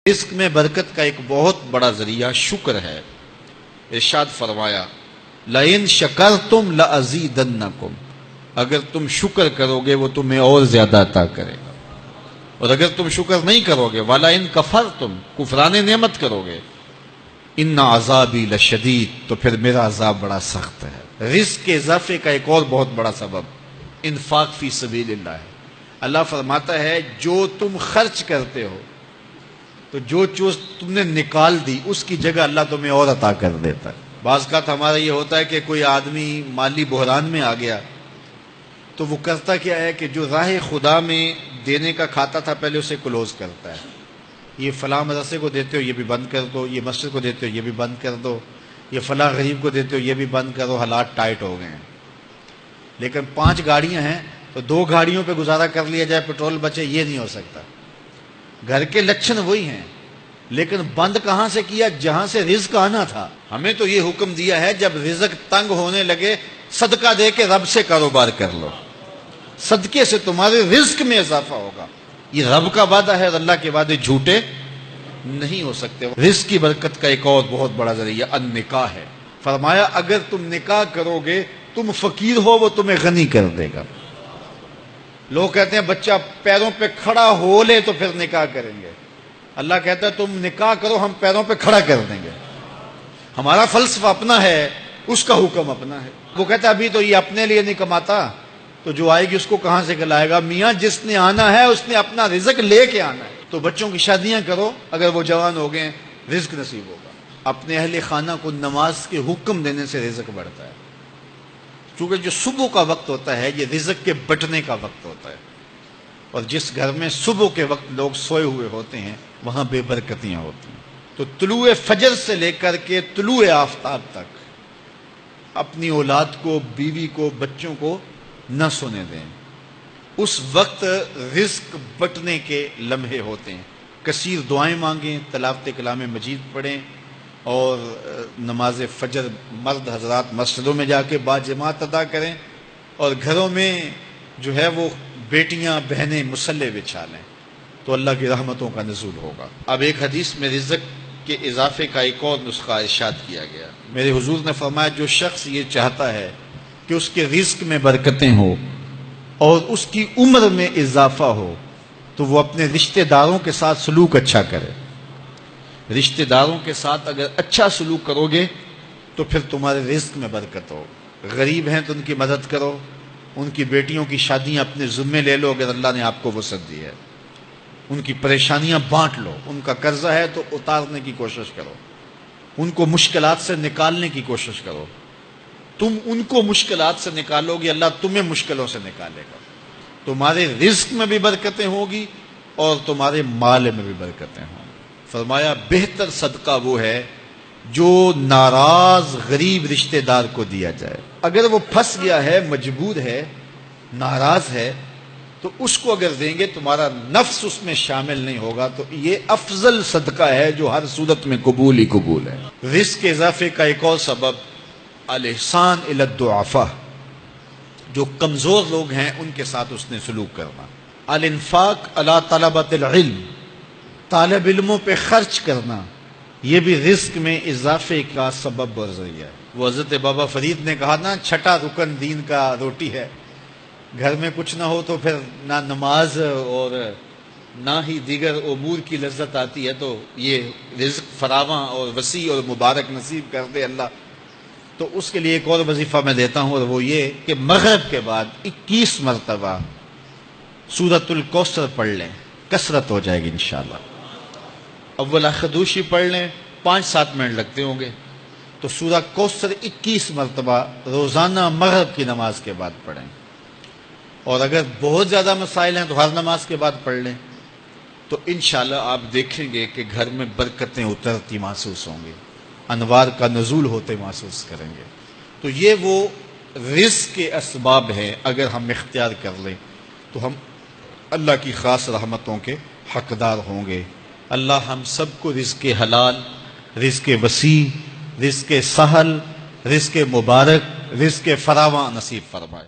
رزق میں برکت کا ایک بہت بڑا ذریعہ شکر ہے۔ ارشاد فرمایا لَإِن شَكَرْتُمْ لَأَزِيدَنَّكُمْ، اگر تم شکر کرو گے وہ تمہیں اور زیادہ عطا کرے گا، اور اگر تم شکر نہیں کرو گے وَلَئِن كَفَرْتُمْ، کفران نعمت کرو گے، إِنَّ عَذَابِي لَشَدِيدٌ، تو پھر میرا عذاب بڑا سخت ہے۔ رزق کے اضافے کا ایک اور بہت بڑا سبب انفاق فی سبیل اللہ ہے۔ اللہ فرماتا ہے جو تم خرچ کرتے ہو تو جو چیز تم نے نکال دی اس کی جگہ اللہ تمہیں اور عطا کر دیتا ہے۔ بعض کا ہمارا یہ ہوتا ہے کہ کوئی آدمی مالی بحران میں آ گیا تو وہ کرتا کیا ہے کہ جو راہ خدا میں دینے کا کھاتا تھا پہلے اسے کلوز کرتا ہے، یہ فلاں مدرسے کو دیتے ہو یہ بھی بند کر دو، یہ مسجد کو دیتے ہو یہ بھی بند کر دو، یہ فلاں غریب کو دیتے ہو یہ بھی بند کرو، حالات ٹائٹ ہو گئے ہیں۔ لیکن 5 گاڑیاں ہیں تو 2 گاڑیوں پہ گزارا کر لیا جائے، پیٹرول بچے، یہ نہیں ہو سکتا۔ گھر کے لچھن وہی ہیں، لیکن بند کہاں سے کیا؟ جہاں سے رزق آنا تھا۔ ہمیں تو یہ حکم دیا ہے جب رزق تنگ ہونے لگے صدقہ دے کے رب سے کاروبار کر لو، صدقے سے تمہارے رزق میں اضافہ ہوگا۔ یہ رب کا وعدہ ہے اور اللہ کے وعدے جھوٹے نہیں ہو سکتے۔ رزق کی برکت کا ایک اور بہت بڑا ذریعہ النکاح ہے۔ فرمایا اگر تم نکاح کرو گے، تم فقیر ہو وہ تمہیں غنی کر دے گا۔ لوگ کہتے ہیں بچہ پیروں پہ کھڑا ہو لے تو پھر نکاح کریں گے، اللہ کہتا ہے تم نکاح کرو ہم پیروں پہ کھڑا کر دیں گے۔ ہمارا فلسفہ اپنا ہے، اس کا حکم اپنا ہے۔ وہ کہتا ہے ابھی تو یہ اپنے لیے نہیں کماتا تو جو آئے گی اس کو کہاں سے کھلائے گا؟ میاں جس نے آنا ہے اس نے اپنا رزق لے کے آنا ہے۔ تو بچوں کی شادیاں کرو، اگر وہ جوان ہو گئے رزق نصیب ہوگا۔ اپنے اہل خانہ کو نماز کے حکم دینے سے رزق بڑھتا ہے، کیونکہ جو صبح کا وقت ہوتا ہے یہ رزق کے بٹنے کا وقت ہوتا ہے، اور جس گھر میں صبح کے وقت لوگ سوئے ہوئے ہوتے ہیں وہاں بے برکتیاں ہوتی ہیں۔ تو طلوع فجر سے لے کر کے طلوع آفتاب تک اپنی اولاد کو، بیوی کو، بچوں کو نہ سونے دیں۔ اس وقت رزق بٹنے کے لمحے ہوتے ہیں۔ کثیر دعائیں مانگیں، تلاوت کلام مجید پڑھیں، اور نماز فجر مرد حضرات مسجدوں میں جا کے باجماعت ادا کریں، اور گھروں میں جو ہے وہ بیٹیاں بہنیں مصلے بچھا لیں، تو اللہ کی رحمتوں کا نزول ہوگا۔ اب ایک حدیث میں رزق کے اضافے کا ایک اور نسخہ ارشاد کیا گیا۔ میرے حضور نے فرمایا جو شخص یہ چاہتا ہے کہ اس کے رزق میں برکتیں ہوں اور اس کی عمر میں اضافہ ہو تو وہ اپنے رشتہ داروں کے ساتھ سلوک اچھا کرے۔ رشتہ داروں کے ساتھ اگر اچھا سلوک کرو گے تو پھر تمہارے رزق میں برکت ہو۔ غریب ہیں تو ان کی مدد کرو، ان کی بیٹیوں کی شادیاں اپنے ذمے لے لو اگر اللہ نے آپ کو وسعت دی ہے، ان کی پریشانیاں بانٹ لو، ان کا قرضہ ہے تو اتارنے کی کوشش کرو، ان کو مشکلات سے نکالنے کی کوشش کرو۔ تم ان کو مشکلات سے نکالو گے، اللہ تمہیں مشکلوں سے نکالے گا۔ تمہارے رزق میں بھی برکتیں ہوگی اور تمہارے مال میں بھی برکتیں ہوں گی۔ فرمایا بہتر صدقہ وہ ہے جو ناراض غریب رشتہ دار کو دیا جائے۔ اگر وہ پھنس گیا ہے، مجبور ہے، ناراض ہے، تو اس کو اگر دیں گے تمہارا نفس اس میں شامل نہیں ہوگا، تو یہ افضل صدقہ ہے جو ہر صورت میں قبول ہی قبول ہے۔ رزق کے اضافے کا ایک اور سبب الاحسان الی الضعفاء، جو کمزور لوگ ہیں ان کے ساتھ اس نے سلوک کرنا۔ الانفاق علی طلبۃ العلم، طالب علموں پہ خرچ کرنا، یہ بھی رزق میں اضافے کا سبب اور ذریعہ ہے۔ وہ حضرت بابا فرید نے کہا نا 6واں رکن دین کا روٹی ہے۔ گھر میں کچھ نہ ہو تو پھر نہ نماز اور نہ ہی دیگر امور کی لذت آتی ہے، تو یہ رزق فراواں اور وسیع اور مبارک نصیب کر دے اللہ۔ تو اس کے لیے ایک اور وظیفہ میں دیتا ہوں، اور وہ یہ کہ مغرب کے بعد 21 مرتبہ سورۃ الکوثر پڑھ لیں، کثرت ہو جائے گی انشاءاللہ۔ اول خدوشی پڑھ لیں، 5-7 منٹ لگتے ہوں گے، تو سورہ کوثر 21 مرتبہ روزانہ مغرب کی نماز کے بعد پڑھیں، اور اگر بہت زیادہ مسائل ہیں تو ہر نماز کے بعد پڑھ لیں، تو انشاءاللہ آپ دیکھیں گے کہ گھر میں برکتیں اترتی محسوس ہوں گی، انوار کا نزول ہوتے محسوس کریں گے۔ تو یہ وہ رزق کے اسباب ہیں، اگر ہم اختیار کر لیں تو ہم اللہ کی خاص رحمتوں کے حقدار ہوں گے۔ اللہ ہم سب کو رزق حلال، رزق وسیع، رزق سہل، رزق مبارک، رزق فراواں نصیب فرمائے۔